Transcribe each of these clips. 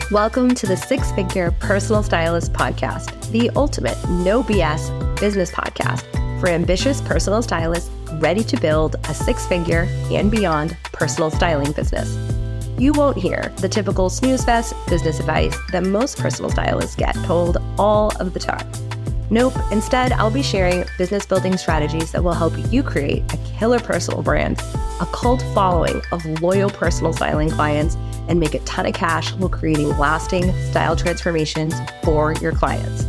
Welcome to the Six Figure Personal Stylist podcast, the ultimate no BS business podcast for ambitious personal stylists ready to build a six-figure and beyond personal styling business. You won't hear the typical snooze fest business advice that most personal stylists get told all of the time. Nope, instead, I'll be sharing business building strategies that will help you create a killer personal brand, a cult following of loyal personal styling clients, and make a ton of cash while creating lasting style transformations for your clients.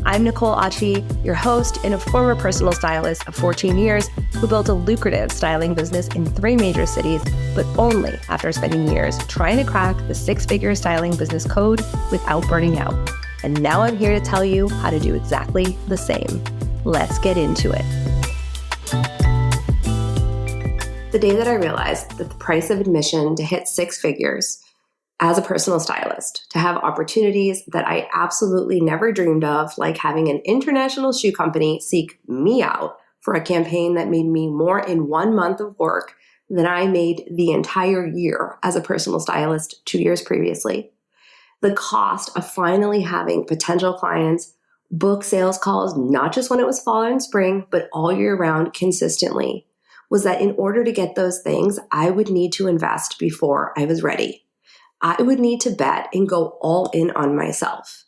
I'm Nicole Achi, your host and a former personal stylist of 14 years who built a lucrative styling business in 3 major cities, but only after spending years trying to crack the six-figure styling business code without burning out. And now I'm here to tell you how to do exactly the same. Let's get into it. The day that I realized that the price of admission to hit 6 figures as a personal stylist, to have opportunities that I absolutely never dreamed of, like having an international shoe company seek me out for a campaign that made me more in 1 month of work than I made the entire year as a personal stylist 2 years previously. The cost of finally having potential clients book sales calls, not just when it was fall and spring, but all year round consistently, was that in order to get those things, I would need to invest before I was ready. I would need to bet and go all in on myself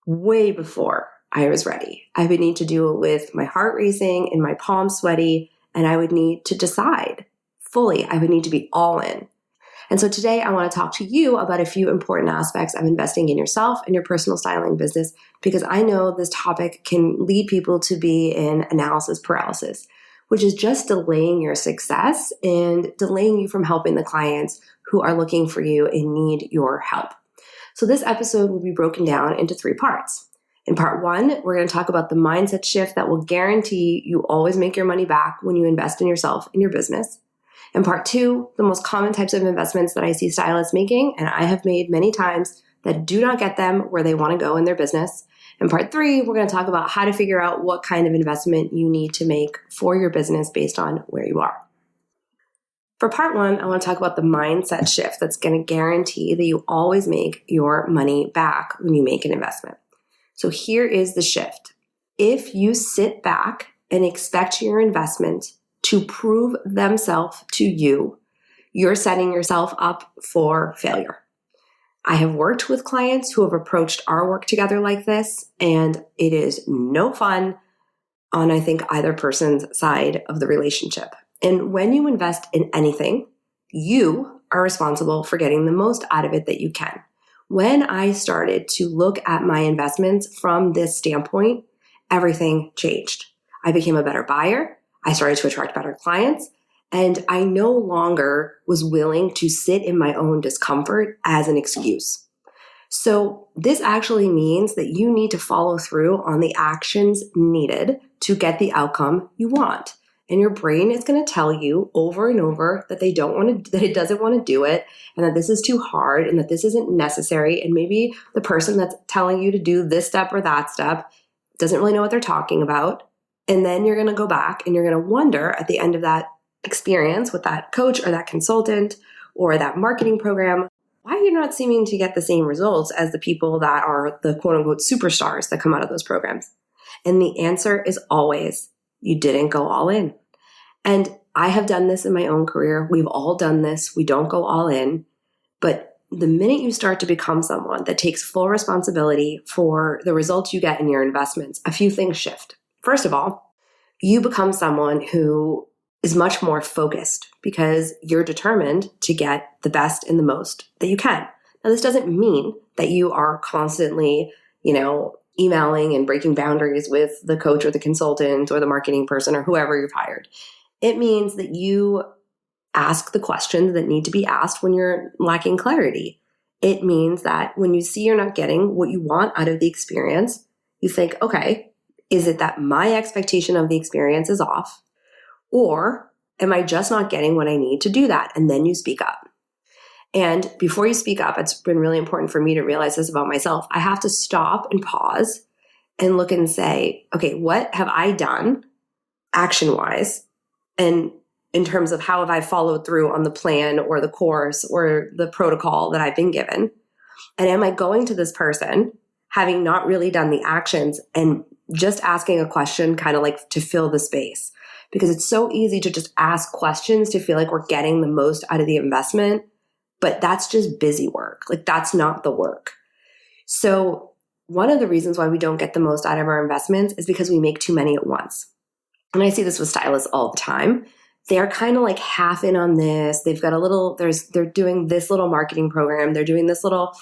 way before I was ready. I would need to do it with my heart racing and my palms sweaty, and I would need to decide fully. I would need to be all in. And so today I want to talk to you about a few important aspects of investing in yourself and your personal styling business, because I know this topic can lead people to be in analysis paralysis, which is just delaying your success and delaying you from helping the clients who are looking for you and need your help. So this episode will be broken down into 3 parts. In part 1, we're going to talk about the mindset shift that will guarantee you always make your money back when you invest in yourself and your business. In part 2, the most common types of investments that I see stylists making, and I have made many times, that do not get them where they want to go in their business. In part 3, we're going to talk about how to figure out what kind of investment you need to make for your business based on where you are. For part 1, I want to talk about the mindset shift that's going to guarantee that you always make your money back when you make an investment. So here is the shift. If you sit back and expect your investment to prove themselves to you, you're setting yourself up for failure. I have worked with clients who have approached our work together like this, and it is no fun on, I think, either person's side of the relationship. And when you invest in anything, you are responsible for getting the most out of it that you can. When I started to look at my investments from this standpoint, everything changed. I became a better buyer. I started to attract better clients. And I no longer was willing to sit in my own discomfort as an excuse. So this actually means that you need to follow through on the actions needed to get the outcome you want. And your brain is going to tell you over and over that that it doesn't want to do it, and that this is too hard, and that this isn't necessary. And maybe the person that's telling you to do this step or that step doesn't really know what they're talking about. And then you're going to go back and you're going to wonder at the end of that experience with that coach or that consultant or that marketing program, why you're not seeming to get the same results as the people that are the quote unquote superstars that come out of those programs. And the answer is always, you didn't go all in. And I have done this in my own career. We've all done this. We don't go all in. But the minute you start to become someone that takes full responsibility for the results you get in your investments, a few things shift. First of all, you become someone who is much more focused because you're determined to get the best and the most that you can. Now, this doesn't mean that you are constantly, emailing and breaking boundaries with the coach or the consultant or the marketing person or whoever you've hired. It means that you ask the questions that need to be asked when you're lacking clarity. It means that when you see you're not getting what you want out of the experience, you think, okay, is it that my expectation of the experience is off? Or am I just not getting what I need to do that? And then you speak up. And before you speak up, it's been really important for me to realize this about myself. I have to stop and pause and look and say, okay, what have I done action-wise? And in terms of how have I followed through on the plan or the course or the protocol that I've been given? And am I going to this person having not really done the actions and just asking a question kind of like to fill the space? Because it's so easy to just ask questions to feel like we're getting the most out of the investment, but that's just busy work. Like that's not the work. So one of the reasons why we don't get the most out of our investments is because we make too many at once. And I see this with stylists all the time. They're kind of like half in on this. They've got a little, they're doing this little marketing program. They're doing this little,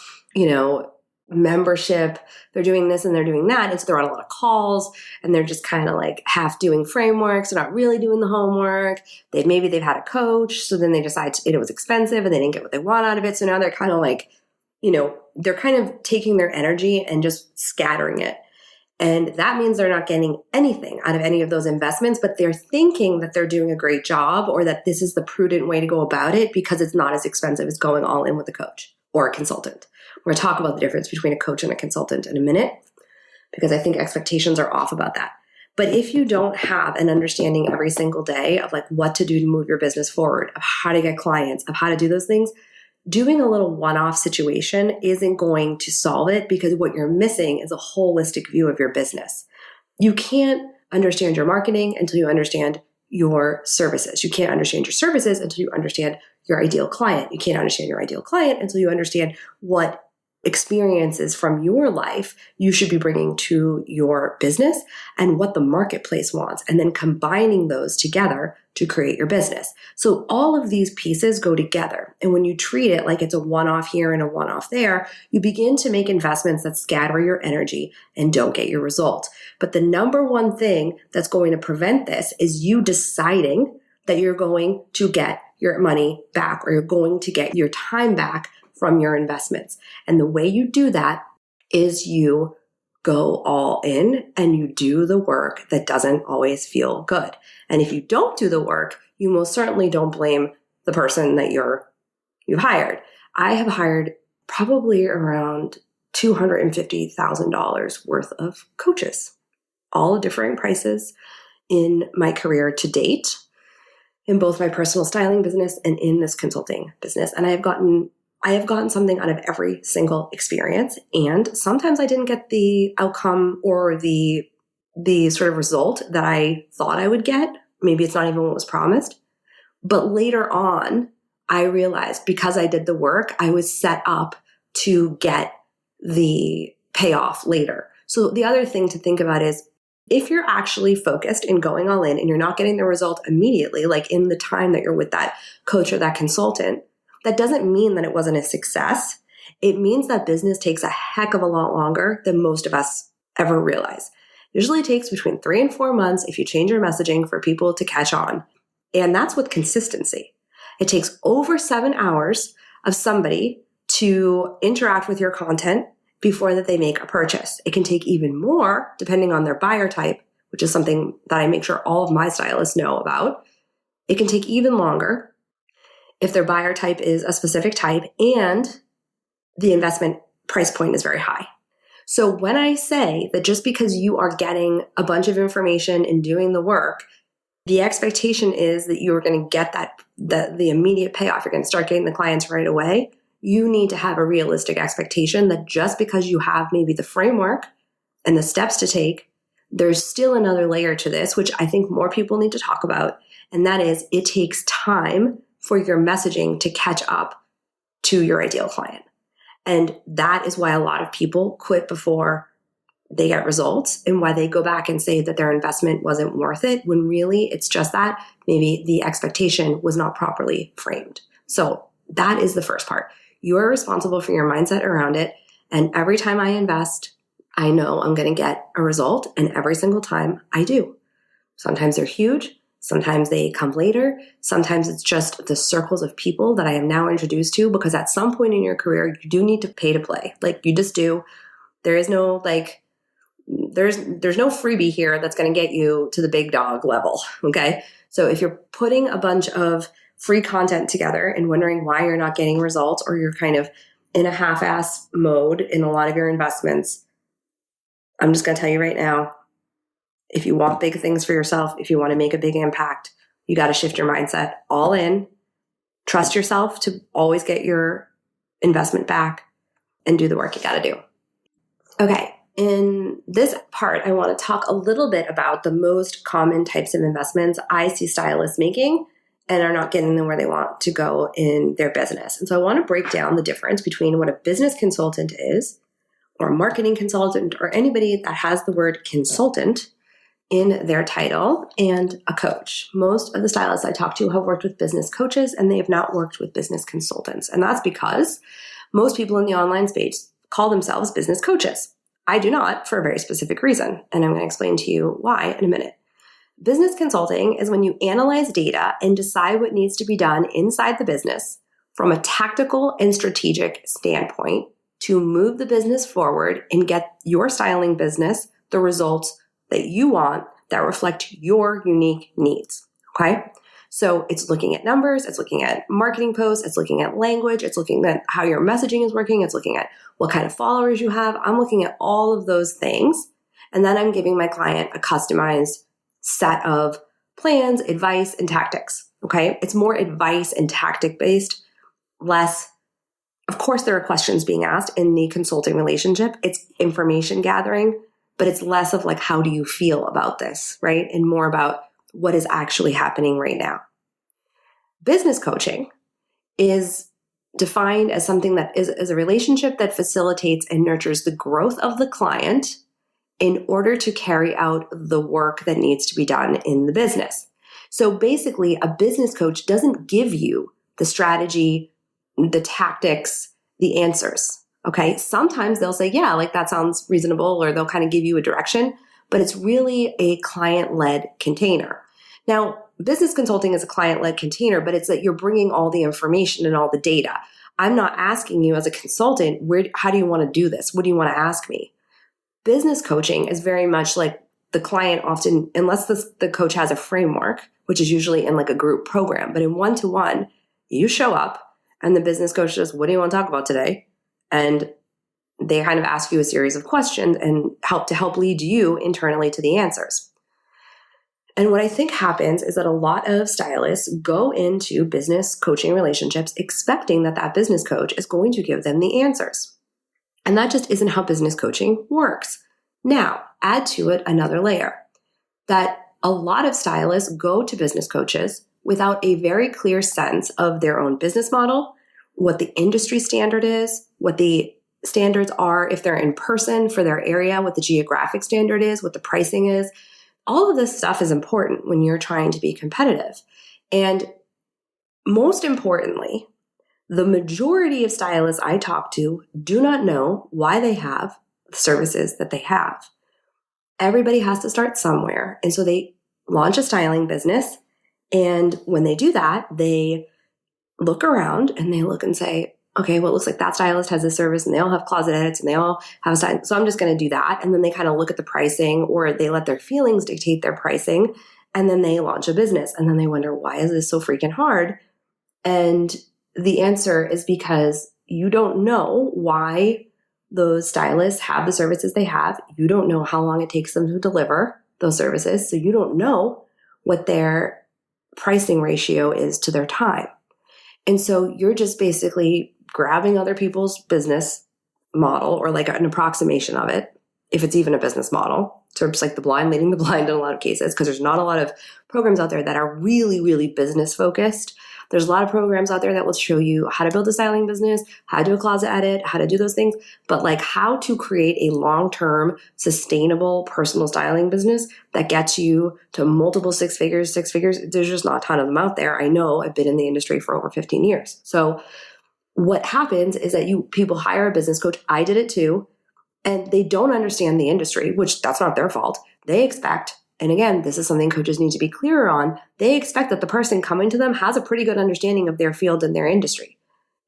membership. They're doing this and they're doing that. And so they're on a lot of calls and they're just kind of like half doing frameworks. They're not really doing the homework. Maybe they've had a coach. So then they decide it was expensive and they didn't get what they want out of it. So now they're kind of like, they're kind of taking their energy and just scattering it. And that means they're not getting anything out of any of those investments, but they're thinking that they're doing a great job or that this is the prudent way to go about it because it's not as expensive as going all in with a coach or a consultant. We're going to talk about the difference between a coach and a consultant in a minute because I think expectations are off about that. But if you don't have an understanding every single day of like what to do to move your business forward, of how to get clients, of how to do those things, doing a little one-off situation isn't going to solve it because what you're missing is a holistic view of your business. You can't understand your marketing until you understand your services. You can't understand your services until you understand your ideal client. You can't understand your ideal client until you understand what experiences from your life you should be bringing to your business and what the marketplace wants, and then combining those together to create your business. So all of these pieces go together. And when you treat it like it's a one-off here and a one-off there, you begin to make investments that scatter your energy and don't get your result. But the number one thing that's going to prevent this is you deciding that you're going to get your money back or you're going to get your time back from your investments. And the way you do that is you go all in and you do the work that doesn't always feel good. And if you don't do the work, you most certainly don't blame the person that you've hired. I have hired probably around $250,000 worth of coaches, all differing prices in my career to date, in both my personal styling business and in this consulting business. And I have gotten something out of every single experience. And sometimes I didn't get the outcome or the sort of result that I thought I would get. Maybe it's not even what was promised. But later on, I realized because I did the work, I was set up to get the payoff later. So the other thing to think about is if you're actually focused in going all in and you're not getting the result immediately, like in the time that you're with that coach or that consultant, that doesn't mean that it wasn't a success. It means that business takes a heck of a lot longer than most of us ever realize. Usually it takes between 3 and 4 months if you change your messaging for people to catch on. And that's with consistency. It takes over 7 hours of somebody to interact with your content before that they make a purchase. It can take even more depending on their buyer type, which is something that I make sure all of my stylists know about. It can take even longer if their buyer type is a specific type and the investment price point is very high. So when I say that just because you are getting a bunch of information and doing the work, the expectation is that you're going to get the immediate payoff. You're going to start getting the clients right away. You need to have a realistic expectation that just because you have maybe the framework and the steps to take, there's still another layer to this, which I think more people need to talk about. And that is it takes time for your messaging to catch up to your ideal client. And that is why a lot of people quit before they get results and why they go back and say that their investment wasn't worth it, when really it's just that maybe the expectation was not properly framed. So that is the first part. You are responsible for your mindset around it. And every time I invest, I know I'm going to get a result. And every single time I do. Sometimes they're huge. Sometimes they come later. Sometimes it's just the circles of people that I am now introduced to, because at some point in your career, you do need to pay to play. Like you just do. There is no there's no freebie here that's going to get you to the big dog level. Okay. So if you're putting a bunch of free content together and wondering why you're not getting results, or you're kind of in a half-ass mode in a lot of your investments, I'm just going to tell you right now, if you want big things for yourself, if you want to make a big impact, you got to shift your mindset all in. Trust yourself to always get your investment back and do the work you got to do. Okay. In this part, I want to talk a little bit about the most common types of investments I see stylists making and are not getting them where they want to go in their business. And so I want to break down the difference between what a business consultant is, or a marketing consultant, or anybody that has the word consultant in their title, and a coach. Most of the stylists I talk to have worked with business coaches, and they have not worked with business consultants. And that's because most people in the online space call themselves business coaches. I do not, for a very specific reason, and I'm going to explain to you why in a minute. Business consulting is when you analyze data and decide what needs to be done inside the business from a tactical and strategic standpoint to move the business forward and get your styling business the results that you want that reflect your unique needs. Okay? So it's looking at numbers, it's looking at marketing posts, it's looking at language, it's looking at how your messaging is working, it's looking at what kind of followers you have. I'm looking at all of those things. And then I'm giving my client a customized set of plans, advice, and tactics. Okay? It's more advice and tactic based, less, of course, there are questions being asked in the consulting relationship. It's information gathering, but it's less of like, how do you feel about this, right? And more about what is actually happening right now. Business coaching is defined as something that is a relationship that facilitates and nurtures the growth of the client in order to carry out the work that needs to be done in the business. So basically, a business coach doesn't give you the strategy, the tactics, the answers. Okay. Sometimes they'll say, yeah, like that sounds reasonable, or they'll kind of give you a direction, but it's really a client-led container. Now, business consulting is a client-led container, but it's that you're bringing all the information and all the data. I'm not asking you as a consultant, how do you want to do this? What do you want to ask me? Business coaching is very much like the client often, unless the coach has a framework, which is usually in like a group program, but in one-to-one, you show up and the business coach says, what do you want to talk about today? And they kind of ask you a series of questions and help lead you internally to the answers. And what I think happens is that a lot of stylists go into business coaching relationships expecting that that business coach is going to give them the answers. And that just isn't how business coaching works. Now, add to it another layer, that a lot of stylists go to business coaches without a very clear sense of their own business model, what the industry standard is, what the standards are if they're in person for their area, what the geographic standard is, what the pricing is. All of this stuff is important when you're trying to be competitive. And most importantly, the majority of stylists I talk to do not know why they have the services that they have. Everybody has to start somewhere. And so they launch a styling business. And when they do that, they look around and they look and say, okay, well, it looks like that stylist has this service and they all have closet edits and they all have a style. So I'm just going to do that. And then they kind of look at the pricing, or they let their feelings dictate their pricing. And then they launch a business and then they wonder, why is this so freaking hard? And the answer is because you don't know why those stylists have the services they have. You don't know how long it takes them to deliver those services. So you don't know what their pricing ratio is to their time. And so you're just basically grabbing other people's business model, or like an approximation of it, if it's even a business model. So it's like the blind leading the blind in a lot of cases, because there's not a lot of programs out there that are really, really business focused. There's a lot of programs out there that will show you how to build a styling business, how to do a closet edit, how to do those things, but like how to create a long-term, sustainable personal styling business that gets you to multiple six figures, there's just not a ton of them out there. I know, I've been in the industry for over 15 years. So what happens is that people hire a business coach. I did it too. And they don't understand the industry, which that's not their fault. They expect, and again, this is something coaches need to be clearer on, they expect that the person coming to them has a pretty good understanding of their field and their industry.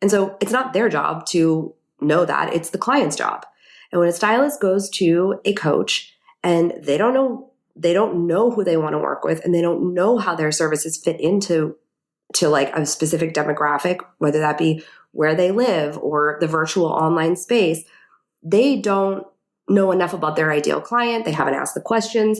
And so it's not their job to know that, it's the client's job. And when a stylist goes to a coach and they don't know who they want to work with, and they don't know how their services fit into like a specific demographic, whether that be where they live or the virtual online space, they don't know enough about their ideal client. They haven't asked the questions.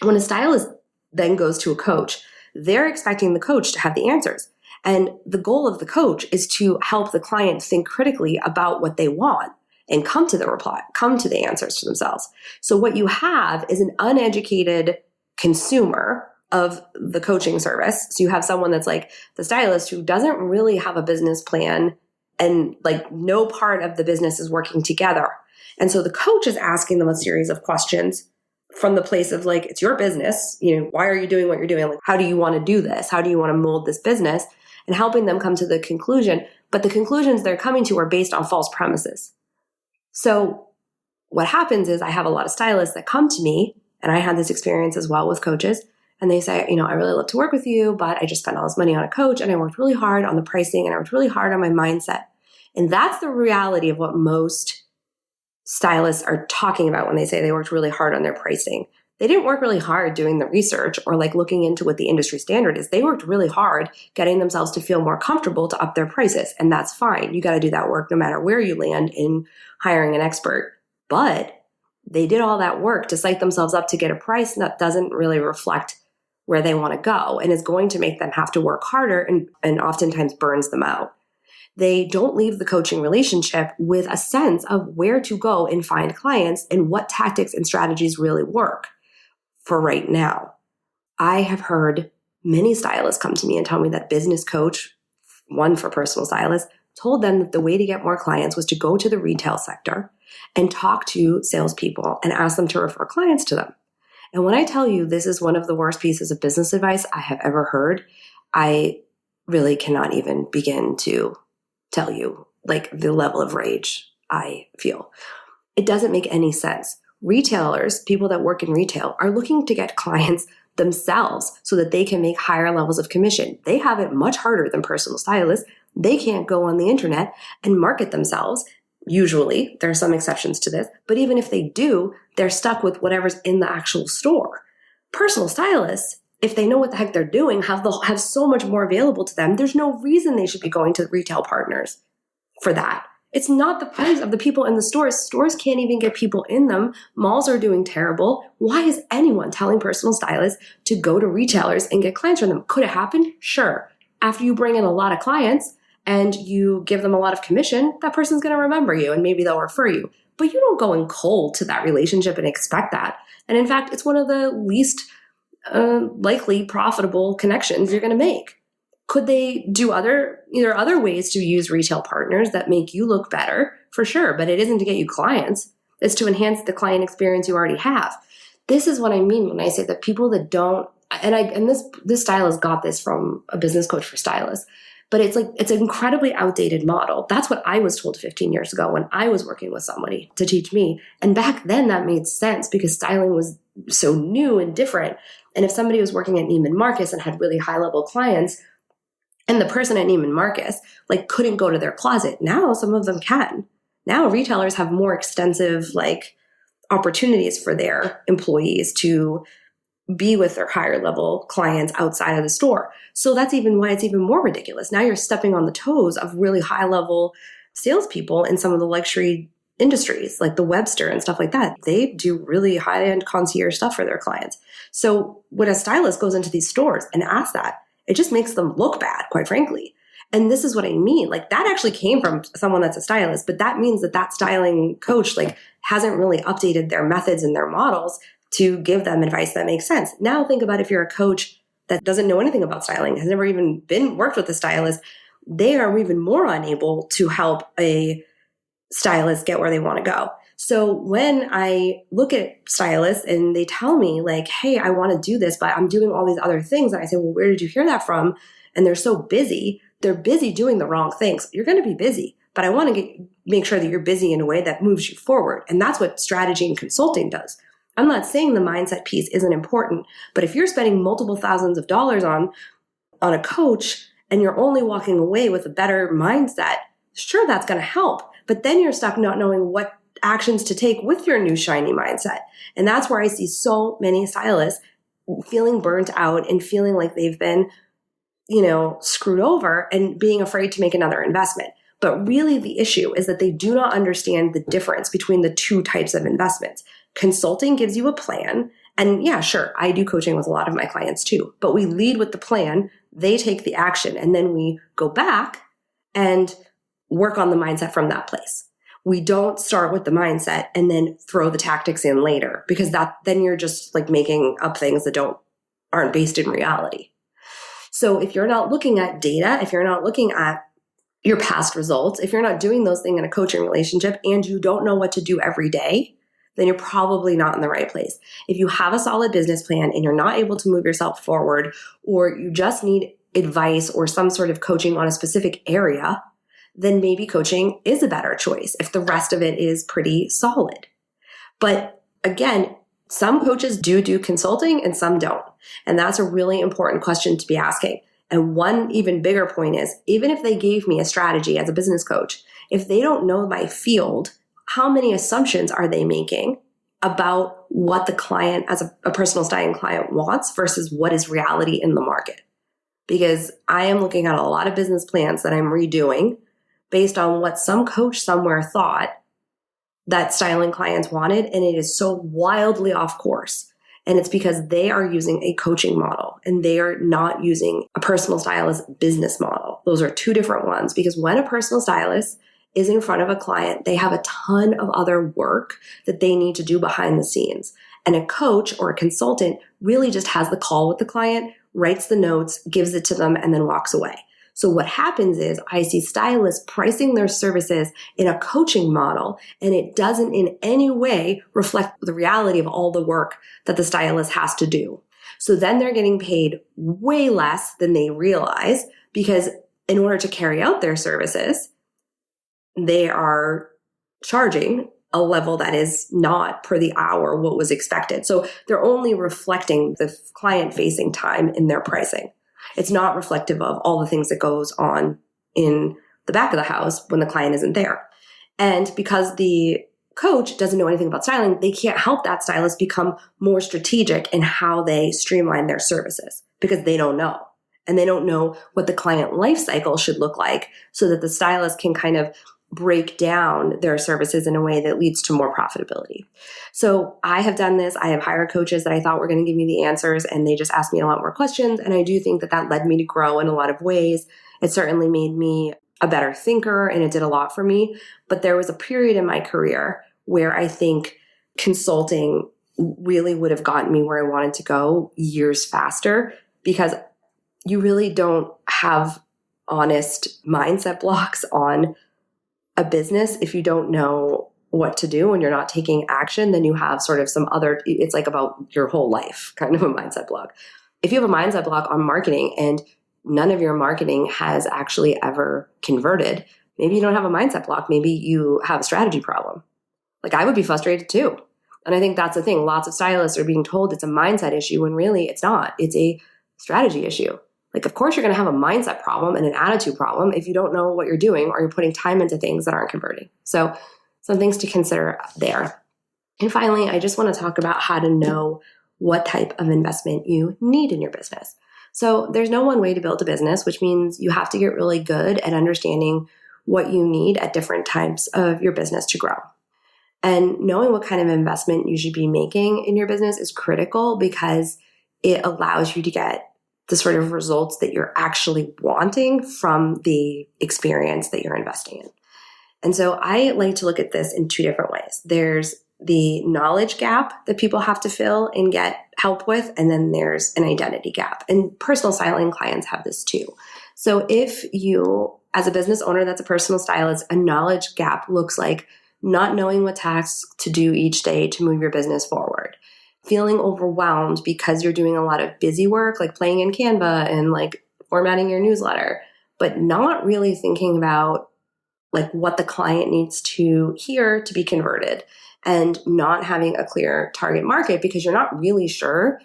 When a stylist then goes to a coach, they're expecting the coach to have the answers. And the goal of the coach is to help the client think critically about what they want and come to the answers to themselves. So what you have is an uneducated consumer of the coaching service. So you have someone that's like the stylist who doesn't really have a business plan and like no part of the business is working together. And so the coach is asking them a series of questions from the place of like, it's your business. Why are you doing what you're doing? Like, how do you want to do this? How do you want to mold this business? And helping them come to the conclusion. But the conclusions they're coming to are based on false premises. So what happens is I have a lot of stylists that come to me, and I had this experience as well with coaches, and they say, I really love to work with you, but I just spent all this money on a coach, and I worked really hard on the pricing, and I worked really hard on my mindset. And that's the reality of what most stylists are talking about when they say they worked really hard on their pricing. They didn't work really hard doing the research or like looking into what the industry standard is. They worked really hard getting themselves to feel more comfortable to up their prices. And that's fine. You got to do that work no matter where you land in hiring an expert. But they did all that work to psych themselves up to get a price that doesn't really reflect where they want to go and is going to make them have to work harder and oftentimes burns them out. They don't leave the coaching relationship with a sense of where to go and find clients and what tactics and strategies really work for right now. I have heard many stylists come to me and tell me that business coach, one for personal stylists, told them that the way to get more clients was to go to the retail sector and talk to salespeople and ask them to refer clients to them. And when I tell you this is one of the worst pieces of business advice I have ever heard, I really cannot even begin to tell you like the level of rage I feel. It doesn't make any sense. Retailers, people that work in retail, are looking to get clients themselves so that they can make higher levels of commission. They have it much harder than personal stylists. They can't go on the internet and market themselves. Usually, there are some exceptions to this, but even if they do, they're stuck with whatever's in the actual store. Personal stylists, if they know what the heck they're doing, have so much more available to them. There's no reason they should be going to retail partners for that. It's not the price of the people in the stores. Stores can't even get people in them. Malls are doing terrible. Why is anyone telling personal stylists to go to retailers and get clients from them? Could it happen? Sure. After you bring in a lot of clients and you give them a lot of commission, that person's going to remember you and maybe they'll refer you. But you don't go in cold to that relationship and expect that. And in fact, it's one of the least likely profitable connections you're going to make. Could they do other ways to use retail partners that make you look better? For sure, but it isn't to get you clients. It's to enhance the client experience you already have. This is what I mean when I say that people that don't, and this stylist got this from a business coach for stylists, but it's an incredibly outdated model. That's what I was told 15 years ago when I was working with somebody to teach me. And back then that made sense because styling was so new and different. And if somebody was working at Neiman Marcus and had really high level clients, and the person at Neiman Marcus couldn't go to their closet. Now some of them can. Now retailers have more extensive opportunities for their employees to be with their higher level clients outside of the store. So that's even why it's even more ridiculous. Now you're stepping on the toes of really high level salespeople in some of the luxury industries like the Webster and stuff like that. They do really high end concierge stuff for their clients. So when a stylist goes into these stores and asks that, it just makes them look bad, quite frankly. And this is what I mean. That actually came from someone that's a stylist, but that means that styling coach hasn't really updated their methods and their models to give them advice that makes sense. Now think about if you're a coach that doesn't know anything about styling, has never even worked with a stylist, they are even more unable to help a stylist get where they want to go. So when I look at stylists and they tell me hey, I want to do this, but I'm doing all these other things. And I say, well, where did you hear that from? And they're so busy. They're busy doing the wrong things. You're going to be busy, but I want to make sure that you're busy in a way that moves you forward. And that's what strategy and consulting does. I'm not saying the mindset piece isn't important, but if you're spending multiple thousands of dollars on a coach and you're only walking away with a better mindset, sure, that's going to help. But then you're stuck not knowing what actions to take with your new shiny mindset. And that's where I see so many stylists feeling burnt out and feeling like they've been, screwed over and being afraid to make another investment. But really the issue is that they do not understand the difference between the two types of investments. Consulting gives you a plan. And yeah, sure, I do coaching with a lot of my clients too, but we lead with the plan. They take the action, and then we go back and work on the mindset from that place. We don't start with the mindset and then throw the tactics in later, because then you're just like making up things that aren't based in reality. So if you're not looking at data, if you're not looking at your past results, if you're not doing those things in a coaching relationship and you don't know what to do every day, then you're probably not in the right place. If you have a solid business plan and you're not able to move yourself forward, or you just need advice or some sort of coaching on a specific area, then maybe coaching is a better choice if the rest of it is pretty solid. But again, some coaches do consulting and some don't. And that's a really important question to be asking. And one even bigger point is, even if they gave me a strategy as a business coach, if they don't know my field, how many assumptions are they making about what the client, as a personal styling client, wants versus what is reality in the market? Because I am looking at a lot of business plans that I'm redoing based on what some coach somewhere thought that styling clients wanted, and it is so wildly off course. And it's because they are using a coaching model and they are not using a personal stylist business model. Those are two different ones, because when a personal stylist is in front of a client, they have a ton of other work that they need to do behind the scenes. And a coach or a consultant really just has the call with the client, writes the notes, gives it to them, and then walks away. So what happens is I see stylists pricing their services in a coaching model, and it doesn't in any way reflect the reality of all the work that the stylist has to do. So then they're getting paid way less than they realize, because in order to carry out their services, they are charging a level that is not per the hour what was expected. So they're only reflecting the client-facing time in their pricing. It's not reflective of all the things that goes on in the back of the house when the client isn't there. And because the coach doesn't know anything about styling, they can't help that stylist become more strategic in how they streamline their services, because they don't know. And they don't know what the client life cycle should look like, so that the stylist can kind of break down their services in a way that leads to more profitability. So I have done this. I have hired coaches that I thought were going to give me the answers, and they just asked me a lot more questions. And I do think that led me to grow in a lot of ways. It certainly made me a better thinker, and it did a lot for me. But there was a period in my career where I think consulting really would have gotten me where I wanted to go years faster, because you really don't have honest mindset blocks on a business. If you don't know what to do and you're not taking action, then you have sort of it's like about your whole life kind of a mindset block. If you have a mindset block on marketing and none of your marketing has actually ever converted, maybe you don't have a mindset block. Maybe you have a strategy problem. Like, I would be frustrated too. And I think that's the thing. Lots of stylists are being told it's a mindset issue when really it's not. It's a strategy issue. Like, of course, you're going to have a mindset problem and an attitude problem if you don't know what you're doing or you're putting time into things that aren't converting. So some things to consider there. And finally, I just want to talk about how to know what type of investment you need in your business. So there's no one way to build a business, which means you have to get really good at understanding what you need at different types of your business to grow. And knowing what kind of investment you should be making in your business is critical, because it allows you to get the sort of results that you're actually wanting from the experience that you're investing in. And so I like to look at this in two different ways. There's the knowledge gap that people have to fill and get help with, and then there's an identity gap. And personal styling clients have this too. So if you, as a business owner that's a personal stylist, a knowledge gap looks like not knowing what tasks to do each day to move your business forward. Feeling overwhelmed because you're doing a lot of busy work, like playing in Canva and like formatting your newsletter, but not really thinking about like what the client needs to hear to be converted, and not having a clear target market because you're not really sure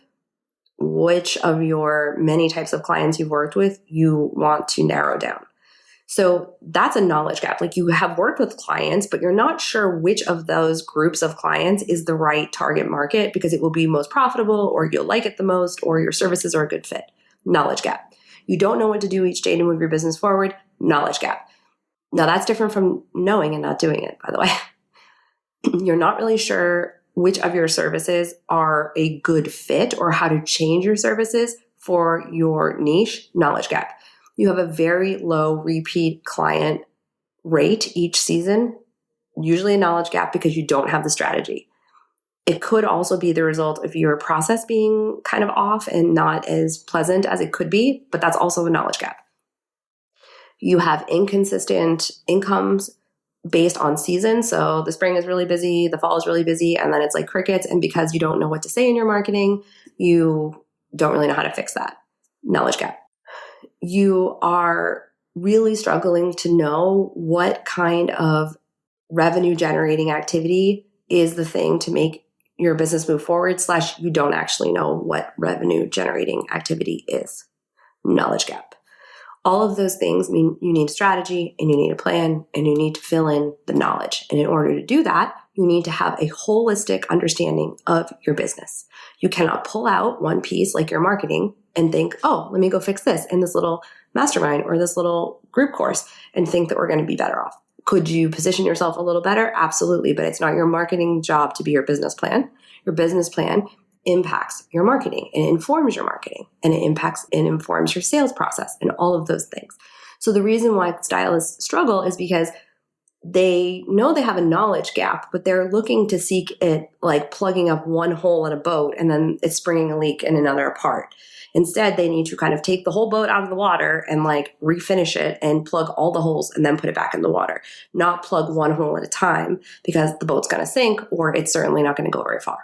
which of your many types of clients you've worked with you want to narrow down. So that's a knowledge gap. Like, you have worked with clients, but you're not sure which of those groups of clients is the right target market because it will be most profitable, or you'll like it the most, or your services are a good fit. Knowledge gap. You don't know what to do each day to move your business forward. Knowledge gap. Now, that's different from knowing and not doing it, by the way. You're not really sure which of your services are a good fit or how to change your services for your niche, knowledge gap. You have a very low repeat client rate each season, usually a knowledge gap because you don't have the strategy. It could also be the result of your process being kind of off and not as pleasant as it could be, but that's also a knowledge gap. You have inconsistent incomes based on season. So the spring is really busy, the fall is really busy, and then it's like crickets. And because you don't know what to say in your marketing, you don't really know how to fix that. Knowledge gap. You are really struggling to know what kind of revenue generating activity is the thing to make your business move forward, / you don't actually know what revenue generating activity is. Knowledge gap. All of those things mean you need strategy and you need a plan and you need to fill in the knowledge. And in order to do that, you need to have a holistic understanding of your business. You cannot pull out one piece like your marketing and think, oh, let me go fix this in this little mastermind or this little group course and think that we're going to be better off. Could you position yourself a little better? Absolutely, but it's not your marketing job to be your business plan. Your business plan impacts your marketing and informs your marketing, and it impacts and informs your sales process and all of those things. So the reason why stylists struggle is because they know they have a knowledge gap, but they're looking to seek it like plugging up one hole in a boat and then it's springing a leak in another part. Instead, they need to kind of take the whole boat out of the water and like refinish it and plug all the holes and then put it back in the water, not plug one hole at a time because the boat's going to sink or it's certainly not going to go very far.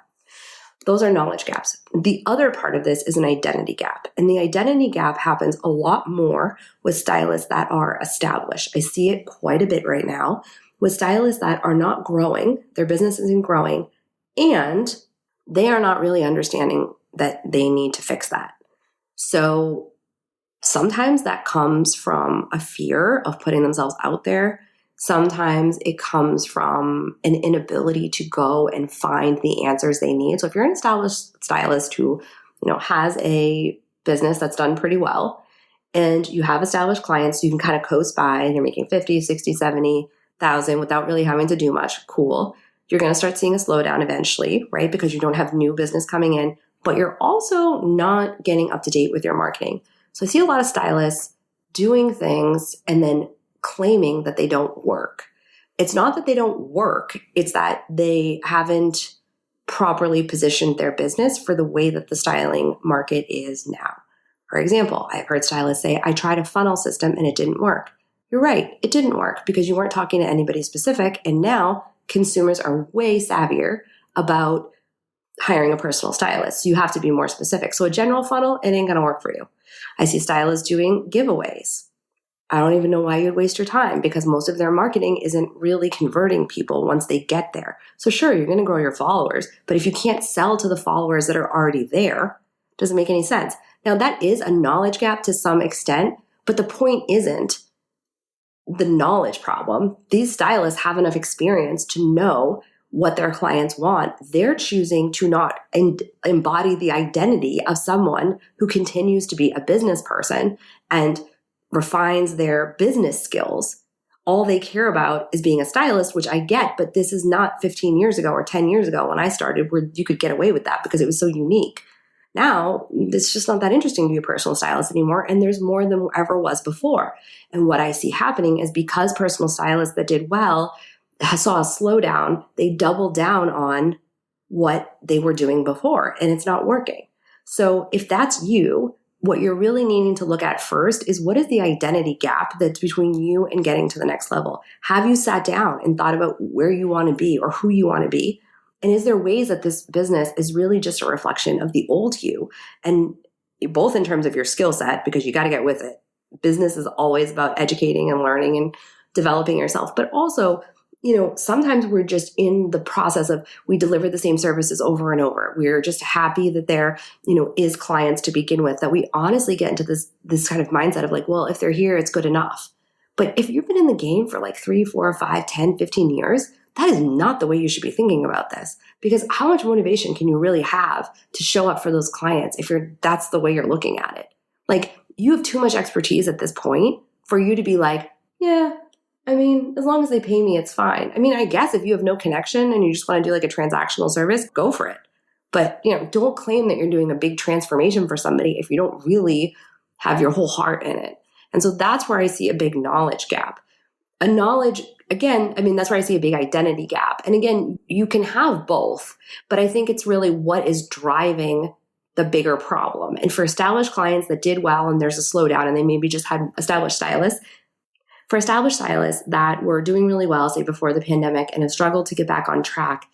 Those are knowledge gaps. The other part of this is an identity gap. And the identity gap happens a lot more with stylists that are established. I see it quite a bit right now with stylists that are not growing, their business isn't growing, and they are not really understanding that they need to fix that. So sometimes that comes from a fear of putting themselves out there. Sometimes it comes from an inability to go and find the answers they need. So if you're an established stylist who, has a business that's done pretty well and you have established clients, you can kind of coast by and you're making 50, 60, 70,000 without really having to do much. Cool. You're going to start seeing a slowdown eventually, right? Because you don't have new business coming in, but you're also not getting up to date with your marketing. So I see a lot of stylists doing things and then claiming that they don't work. It's not that they don't work. It's that they haven't properly positioned their business for the way that the styling market is now. For example, I've heard stylists say, I tried a funnel system and it didn't work. You're right. It didn't work because you weren't talking to anybody specific. And now consumers are way savvier about hiring a personal stylist. So you have to be more specific. So a general funnel, it ain't going to work for you. I see stylists doing giveaways. I don't even know why you'd waste your time because most of their marketing isn't really converting people once they get there. So sure, you're going to grow your followers, but if you can't sell to the followers that are already there, it doesn't make any sense. Now that is a knowledge gap to some extent, but the point isn't the knowledge problem. These stylists have enough experience to know what their clients want. They're choosing to not embody the identity of someone who continues to be a business person and refines their business skills. All they care about is being a stylist, which I get, but this is not 15 years ago or 10 years ago when I started where you could get away with that because it was so unique. Now, it's just not that interesting to be a personal stylist anymore, and there's more than ever was before. And what I see happening is because personal stylists that did well saw a slowdown, they doubled down on what they were doing before, and it's not working. So if that's you, what you're really needing to look at first is what is the identity gap that's between you and getting to the next level? Have you sat down and thought about where you want to be or who you want to be? And is there ways that this business is really just a reflection of the old you? And both in terms of your skill set, because you got to get with it. Business is always about educating and learning and developing yourself, but also sometimes we're just in the process of we deliver the same services over and over. We're just happy that there, is clients to begin with, that we honestly get into this kind of mindset of like, well, if they're here, it's good enough. But if you've been in the game for like 3, 4, 5, 10, 15 years, that is not the way you should be thinking about this. Because how much motivation can you really have to show up for those clients if that's the way you're looking at it? Like you have too much expertise at this point for you to be like, yeah, as long as they pay me, it's fine. I guess if you have no connection and you just want to do like a transactional service, go for it. But, don't claim that you're doing a big transformation for somebody if you don't really have your whole heart in it. And so that's where I see a big knowledge gap. That's where I see a big identity gap. And again, you can have both, but I think it's really what is driving the bigger problem. And for established clients that did well and there's a slowdown and they maybe just had established stylists, for established stylists that were doing really well, say before the pandemic, and have struggled to get back on track,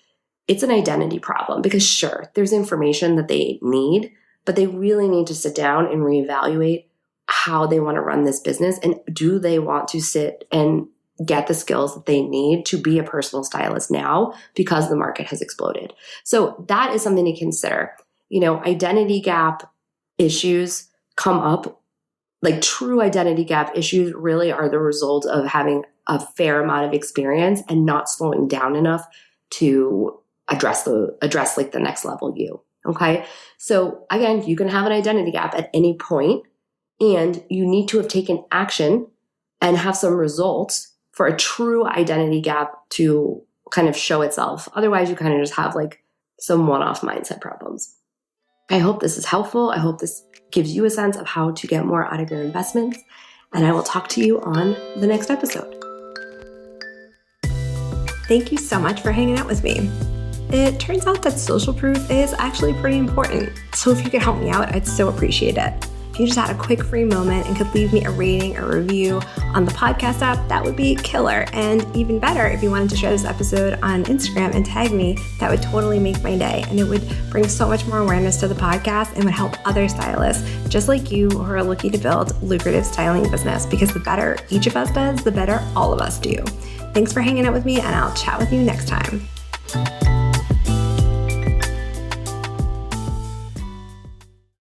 it's an identity problem because sure, there's information that they need, but they really need to sit down and reevaluate how they want to run this business, and do they want to sit and get the skills that they need to be a personal stylist now because the market has exploded. So that is something to consider. Identity gap issues come up, like true identity gap issues really are the result of having a fair amount of experience and not slowing down enough to address like the next level you. Okay. So again, you can have an identity gap at any point, and you need to have taken action and have some results for a true identity gap to kind of show itself. Otherwise, you kind of just have like some one-off mindset problems. I hope this is helpful. I hope this gives you a sense of how to get more out of your investments. And I will talk to you on the next episode. Thank you so much for hanging out with me. It turns out that social proof is actually pretty important. So if you could help me out, I'd so appreciate it. If you just had a quick free moment and could leave me a rating or review on the podcast app, that would be killer. And even better, if you wanted to share this episode on Instagram and tag me, that would totally make my day. And it would bring so much more awareness to the podcast and would help other stylists just like you who are looking to build lucrative styling business, because the better each of us does, the better all of us do. Thanks for hanging out with me, and I'll chat with you next time.